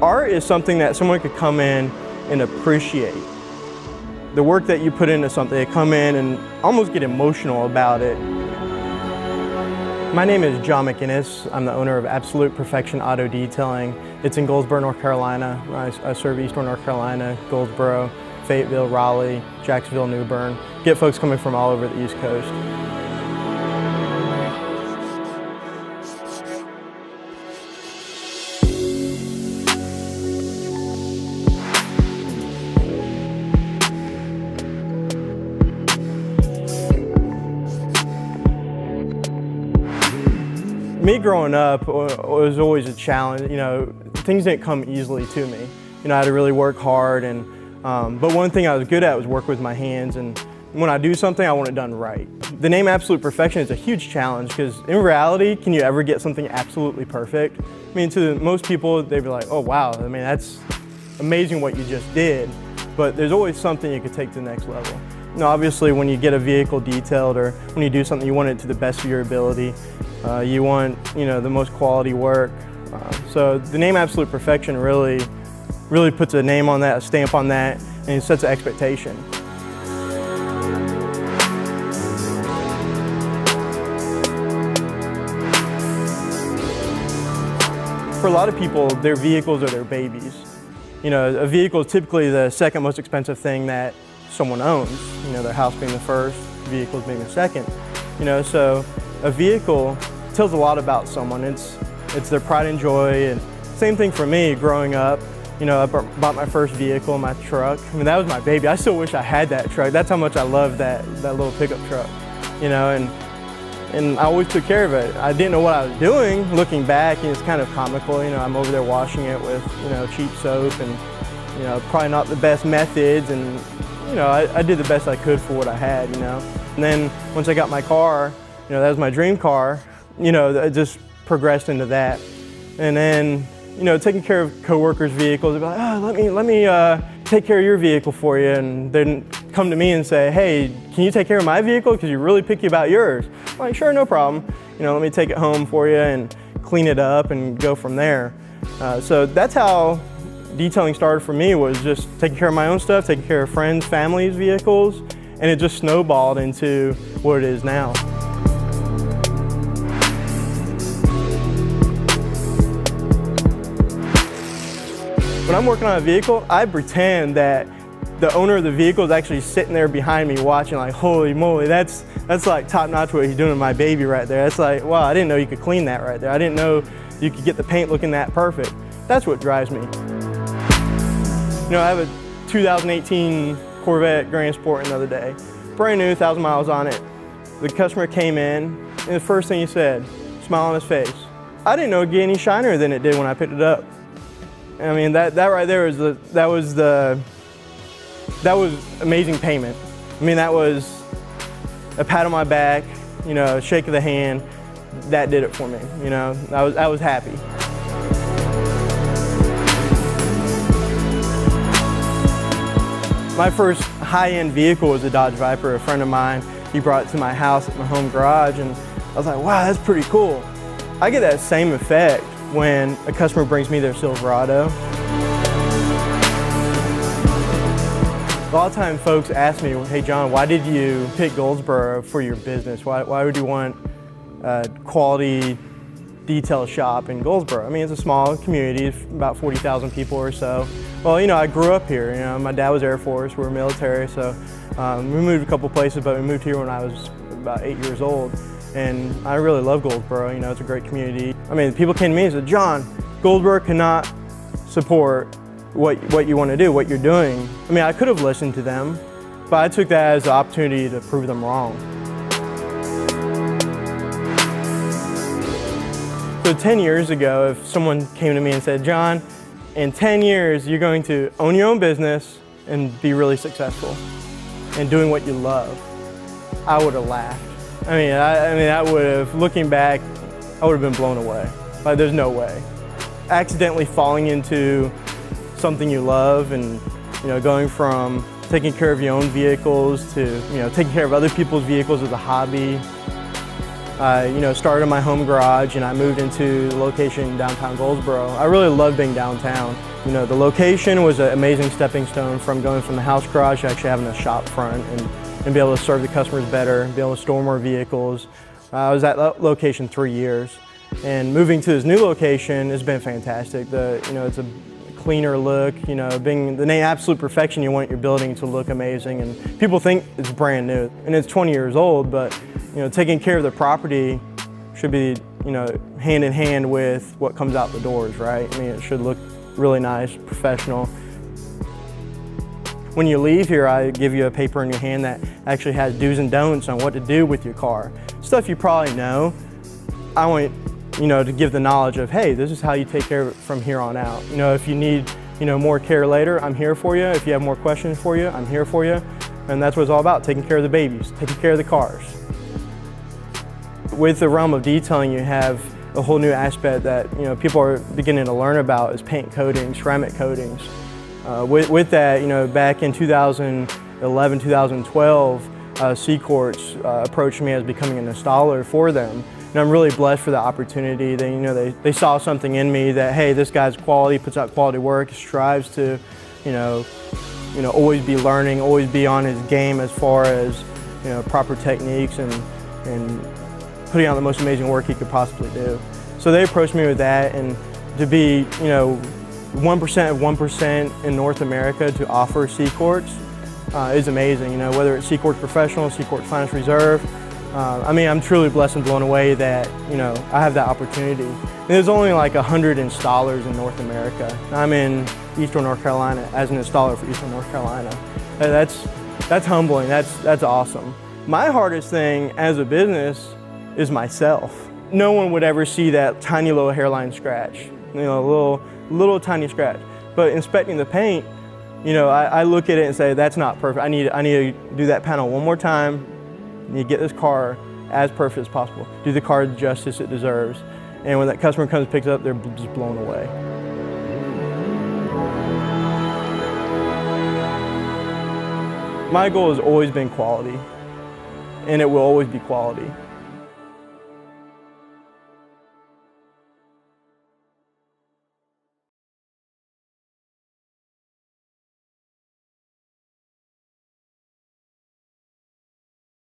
Art is something that someone could come in and appreciate. The work that you put into something, they come in and almost get emotional about it. My name is Jon McInnis. I'm the owner of Absolute Perfection Auto Detailing. It's in Goldsboro, North Carolina. I serve Eastern North Carolina, Goldsboro, Fayetteville, Raleigh, Jacksonville, New Bern. Get folks coming from all over the East Coast. Me growing up was always a challenge. You know, things didn't come easily to me. You know, I had to really work hard, and but one thing I was good at was work with my hands, and when I do something, I want it done right. The name Absolute Perfection is a huge challenge because in reality, can you ever get something absolutely perfect? I mean, to most people, they'd be like, oh wow, I mean, that's amazing what you just did, but there's always something you could take to the next level. You know, obviously, when you get a vehicle detailed or when you do something, you want it to the best of your ability. You want, you know, the most quality work. So the name Absolute Perfection really puts a name on that, a stamp on that, and it sets an expectation. For a lot of people, their vehicles are their babies. You know, a vehicle is typically the second most expensive thing that someone owns. You know, their house being the first, vehicles being the second. You know, so a vehicle tells a lot about someone. It's their pride and joy, and same thing for me growing up. You know, I bought my first vehicle, my truck. I mean, that was my baby. I still wish I had that truck. That's how much I love that little pickup truck. You know, and I always took care of it. I didn't know what I was doing. Looking back, and it's kind of comical. You know, I'm over there washing it with, you know, cheap soap and, you know, probably not the best methods, and you know, I did the best I could for what I had. You know, and then once I got my car, you know, that was my dream car. You know, it just progressed into that. And then, you know, taking care of coworkers' vehicles, they'd be like, oh, let me take care of your vehicle for you. And then come to me and say, hey, can you take care of my vehicle? Because you're really picky about yours. I'm like, sure, no problem. You know, let me take it home for you and clean it up and go from there. So that's how detailing started for me, was just taking care of my own stuff, taking care of friends, families' vehicles, and it just snowballed into what it is now. When I'm working on a vehicle, I pretend that the owner of the vehicle is actually sitting there behind me watching, like, holy moly, that's like top notch what he's doing to my baby right there. That's like, wow, I didn't know you could clean that right there. I didn't know you could get the paint looking that perfect. That's what drives me. You know, I have a 2018 Corvette Grand Sport the other day. Brand new, 1,000 miles on it. The customer came in, and the first thing he said, smile on his face. I didn't know it'd get any shinier than it did when I picked it up. I mean, that right there was amazing payment. I mean, that was a pat on my back, you know, a shake of the hand. That did it for me. You know, I was happy. My first high-end vehicle was a Dodge Viper. A friend of mine, he brought it to my house at my home garage, and I was like, wow, that's pretty cool. I get that same effect when a customer brings me their Silverado. A lot of times folks ask me, hey John, why did you pick Goldsboro for your business? Why would you want a quality detail shop in Goldsboro? I mean, it's a small community, about 40,000 people or so. Well, you know, I grew up here. You know, my dad was Air Force, we were military, so we moved a couple places, but we moved here when I was about 8 years old. And I really love Goldsboro. You know, it's a great community. I mean, people came to me and said, John, Goldsboro cannot support what you want to do, what you're doing. I mean, I could have listened to them, but I took that as an opportunity to prove them wrong. So 10 years ago, if someone came to me and said, John, in 10 years, you're going to own your own business and be really successful and doing what you love, I would have laughed. I mean, I would have, looking back, I would have been blown away. Like, there's no way. Accidentally falling into something you love and, you know, going from taking care of your own vehicles to, you know, taking care of other people's vehicles as a hobby. You know, started in my home garage and I moved into the location in downtown Goldsboro. I really love being downtown. The location was an amazing stepping stone from going from the house garage to actually having a shop front and be able to serve the customers better, be able to store more vehicles. I was at that location 3 years, and moving to this new location has been fantastic. It's a cleaner look. Being the name Absolute Perfection, you want your building to look amazing, and people think it's brand new, and it's 20 years old. But taking care of the property should be hand in hand with what comes out the doors, right? It should look really nice, professional. When you leave here, I give you a paper in your hand that actually has do's and don'ts on what to do with your car. Stuff you probably know. I want to give the knowledge of, hey, this is how you take care of it from here on out. If you need more care later, I'm here for you. If you have more questions for you, I'm here for you. And that's what it's all about, taking care of the babies, taking care of the cars. With the realm of detailing, you have a whole new aspect that people are beginning to learn about is paint coatings, ceramic coatings. With that, back in 2011, 2012, C-Courts approached me as becoming an installer for them. And I'm really blessed for the opportunity. They saw something in me that, hey, this guy's quality, puts out quality work, strives to, always be learning, always be on his game as far as, proper techniques and putting out the most amazing work he could possibly do. So they approached me with that, and to be, 1% of 1% in North America to offer C-Courts is amazing. Whether it's C-Courts Professional, C-Courts Finest Reserve. I'm truly blessed and blown away that, I have that opportunity. And there's only like 100 installers in North America. I'm in Eastern North Carolina as an installer for Eastern North Carolina. And that's humbling, that's awesome. My hardest thing as a business is myself. No one would ever see that tiny little hairline scratch, little tiny scratch. But inspecting the paint, I look at it and say, that's not perfect. I need to do that panel one more time. I need to get this car as perfect as possible. Do the car the justice it deserves. And when that customer comes and picks it up, they're just blown away. My goal has always been quality, and it will always be quality.